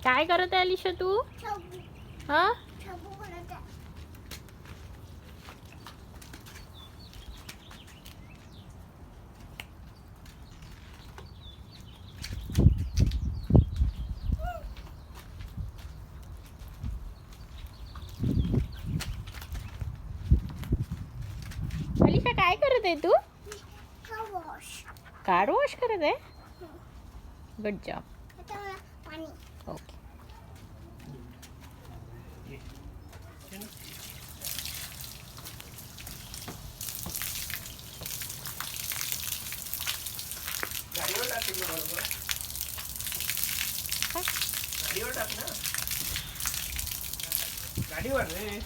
काय करत आहे अलिशा तू? हा अलिशा काय करत आहे तू? कार वॉश करत आहे. Good job. ओके. गाडीवर टाक तिकडे बरोबर. गाडीवर टाक ना. गाडीवर रे.